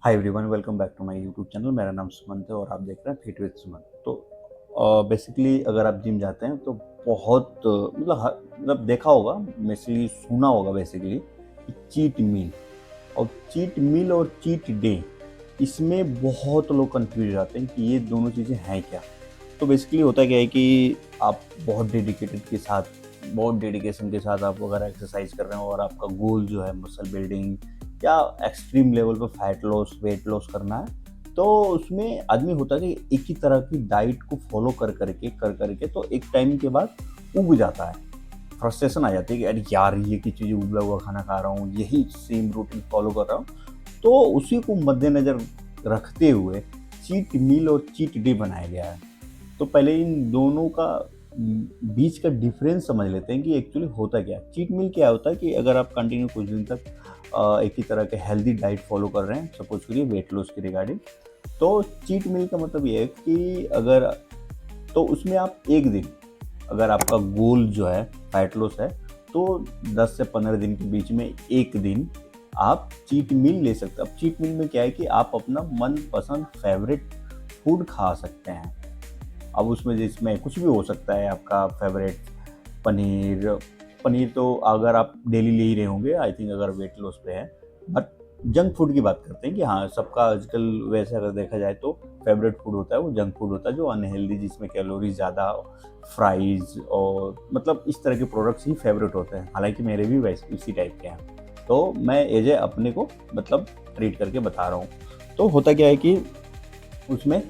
Hi everyone, welcome back to my YouTube channel. मेरा नाम सुमंत है और आप देख रहे हैं फिट विद सुमंत। तो बेसिकली अगर आप जिम जाते हैं तो बहुत मतलब देखा होगा, बेसिकली सुना होगा बेसिकली कि चीट मील और चीट डे, इसमें बहुत लोग कंफ्यूज हो जाते हैं कि ये दोनों चीज़ें हैं क्या। तो बेसिकली होता क्या है कि आप बहुत डेडिकेशन के साथ आप अगर एक्सरसाइज कर रहे हो और आपका गोल जो है मसल बिल्डिंग या एक्सट्रीम लेवल पर फैट लॉस वेट लॉस करना है, तो उसमें आदमी होता है कि एक ही तरह की डाइट को फॉलो कर करके तो एक टाइम के बाद उब जाता है। फ्रस्ट्रेशन आ जाती है कि अरे यार, ये की चीज़ उबला हुआ खाना खा रहा हूँ, यही सेम रूटीन फॉलो कर रहा हूँ। तो उसी को मद्देनज़र रखते हुए चीट मील और चीट डे बनाया गया है। तो पहले इन दोनों का बीच का डिफरेंस समझ लेते हैं कि एक्चुअली होता क्या है। चीट मील क्या होता है कि अगर आप कंटिन्यू कुछ दिन तक एक ही तरह के हेल्दी डाइट फॉलो कर रहे हैं, सपोज करिए वेट लॉस की रिगार्डिंग, तो चीट मील का मतलब ये है कि अगर तो उसमें आप एक दिन, अगर आपका गोल जो है फैट लॉस है, तो 10 से 15 दिन के बीच में एक दिन आप चीट मील ले सकते हैं। अब चीट मील में क्या है कि आप अपना मनपसंद फेवरेट फूड खा सकते हैं। अब उसमें जिसमें कुछ भी हो सकता है, आपका फेवरेट पनीर पनीर तो अगर आप डेली ले ही रहे होंगे आई थिंक, अगर वेट लॉस पे है। बट जंक फूड की बात करते हैं कि हाँ, सबका आजकल वैसे अगर देखा जाए तो फेवरेट फूड होता है वो जंक फूड होता है, जो अनहेल्दी, जिसमें कैलोरी ज़्यादा, फ्राइज और मतलब इस तरह के प्रोडक्ट्स ही फेवरेट होते हैं। हालांकि मेरे भी वैसे इसी टाइप के हैं, तो मैं एज ए अपने को मतलब ट्रीट करके बता रहा हूँ। तो होता क्या है कि उसमें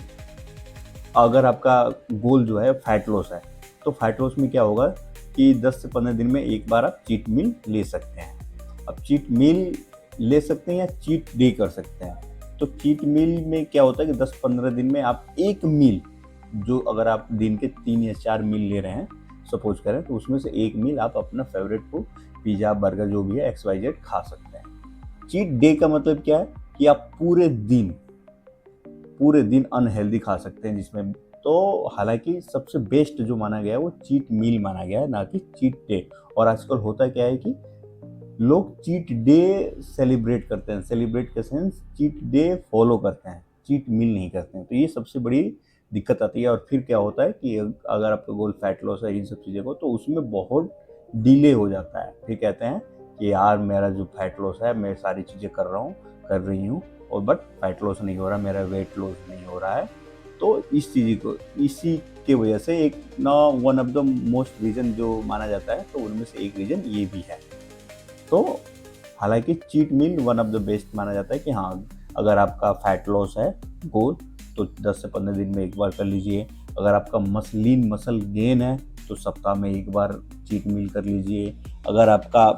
अगर आपका गोल जो है फैट लॉस है, तो फैट लॉस में क्या होगा कि 10 से 15 दिन में एक बार आप चीट मील ले सकते हैं। अब चीट मील ले सकते हैं या चीट डे कर सकते हैं। तो चीट मील में क्या होता है कि 10-15 दिन में आप एक मील, जो अगर आप दिन के 3 या 4 मील ले रहे हैं सपोज करें, तो उसमें से एक मील आप अपना फेवरेट फूड, पिज़्ज़ा बर्गर जो भी है XYZ खा सकते हैं। चीट डे का मतलब क्या है कि आप पूरे दिन अनहेल्दी खा सकते हैं, जिसमें तो हालांकि सबसे बेस्ट जो माना गया है वो चीट मील माना गया है, ना कि चीट डे। और आजकल होता क्या है कि लोग चीट डे सेलिब्रेट करते हैं, सेलिब्रेट के सेंस चीट डे फॉलो करते हैं, चीट मील नहीं करते हैं। तो ये सबसे बड़ी दिक्कत आती है। और फिर क्या होता है कि अगर आपका गोल फैट लॉस है इन सब चीज़ों को, तो उसमें बहुत डिले हो जाता है। फिर कहते हैं कि यार, मेरा जो फैट लॉस है, मैं सारी चीज़ें कर रही हूँ और बट फैट लॉस नहीं हो रहा, मेरा वेट लॉस नहीं हो रहा है। तो इसी की वजह से एक ना one of the most reason जो माना जाता है, तो उनमें से एक रीज़न ये भी है। तो हालांकि cheat meal one of the best माना जाता है कि हाँ, अगर आपका फैट लॉस है गोल, तो 10 से 15 दिन में एक बार कर लीजिए। अगर आपका मसल गेन है, तो सप्ताह में एक बार चीट मील कर लीजिए। अगर आपका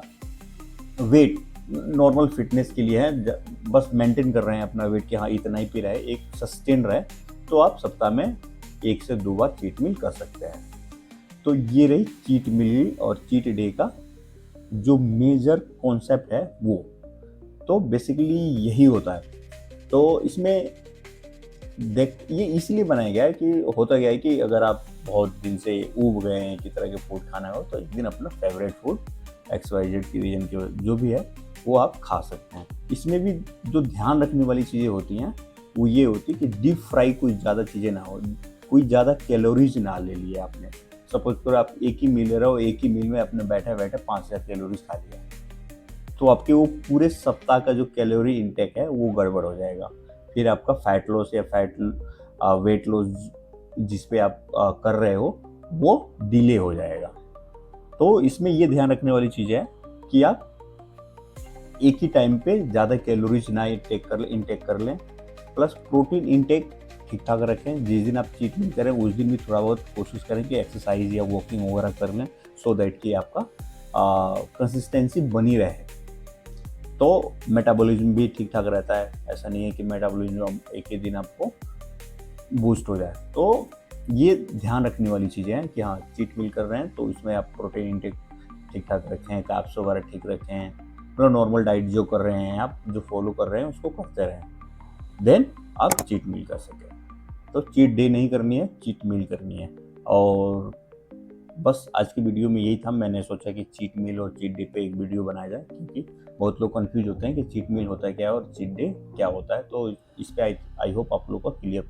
वेट नॉर्मल फिटनेस के लिए है, बस मेंटेन कर रहे हैं अपना वेट कि हाँ इतना ही पी रहा है, एक सस्टेन रहे, तो आप सप्ताह में 1 से 2 बार चीट मील कर सकते हैं। तो ये रही चीट मील और चीट डे का जो मेजर कॉन्सेप्ट है वो। तो बेसिकली यही होता है। तो इसमें देख, ये इसलिए बनाया गया है कि होता क्या है कि अगर आप बहुत दिन से ऊब गए हैं कि तरह के फूड खाना हो, तो एक दिन अपना फेवरेट फूड XYZ की रीजन के जो भी है वो आप खा सकते हैं। इसमें भी जो ध्यान रखने वाली चीज़ें होती हैं वो ये होती है कि डीप फ्राई कोई ज़्यादा चीज़ें ना हो, कोई ज़्यादा कैलोरीज ना ले लिए आपने। सपोज करो आप एक ही मील ले रहे हो, एक ही मील में अपने बैठे बैठे 5,000 कैलोरीज खा लिया, तो आपके वो पूरे सप्ताह का जो कैलोरी इंटेक है वो गड़बड़ हो जाएगा। फिर आपका फैट लॉस या वेट लॉस जिस पे आप कर रहे हो वो डिले हो जाएगा। तो इसमें ये ध्यान रखने वाली चीज़ है कि आप एक ही टाइम पे ज़्यादा कैलोरीज ना इंटेक कर लें। प्लस प्रोटीन इंटेक ठीक ठाक रखें। जिस दिन आप चीट मील करें उस दिन भी थोड़ा बहुत कोशिश करें कि एक्सरसाइज या वॉकिंग वगैरह कर लें, सो दैट कि आपका कंसिस्टेंसी बनी रहे। तो मेटाबॉलिज्म भी ठीक ठाक रहता है। ऐसा नहीं है कि मेटाबॉलिज्म एक ही दिन आपको बूस्ट हो जाए। तो ये ध्यान रखने वाली चीज़ें हैं कि हाँ, चीट मील कर रहे हैं तो इसमें आप प्रोटीन इंटेक ठीक ठाक रखें, कार्ब्स वगैरह ठीक रखें, मतलब नॉर्मल डाइट जो कर रहे हैं आप, जो फॉलो कर रहे हैं उसको करते रहें, देन आप चीट मील कर सकें। तो चीट डे नहीं करनी है, चीट मील करनी है। और बस आज की वीडियो में यही था। मैंने सोचा कि चीट मील और चीट डे पे एक वीडियो बनाया जाए, क्योंकि बहुत लोग कंफ्यूज होते हैं कि चीट मील होता है क्या है और चीट डे क्या होता है। तो इस पे आई होप आप लोगों को क्लियर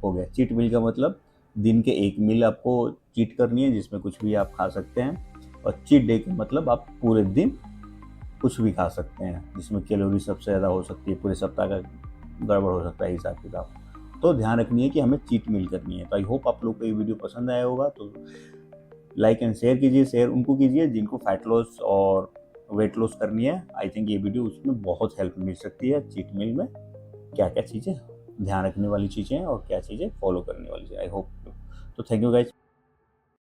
हो गया। चीट मील का मतलब दिन के एक मील आपको चीट करनी है जिसमें कुछ भी आप खा सकते हैं, और चीट डे का मतलब आप पूरे दिन कुछ भी खा सकते हैं जिसमें कैलोरी सबसे ज़्यादा हो सकती है, पूरे सप्ताह का गड़बड़ हो सकता है हिसाब किताब। तो ध्यान रखनी है कि हमें चीट मील करनी है। तो आई होप आप लोग को ये वीडियो पसंद आया होगा। तो लाइक एंड शेयर कीजिए, शेयर उनको कीजिए जिनको फैट लॉस और वेट लॉस करनी है। आई थिंक ये वीडियो उसमें बहुत हेल्प मिल सकती है। चीट मील में क्या क्या चीज़ें ध्यान रखने वाली चीज़ें हैं और क्या चीज़ें फॉलो करने वाली चीज़ें। I hope. तो थैंक यू गाइज।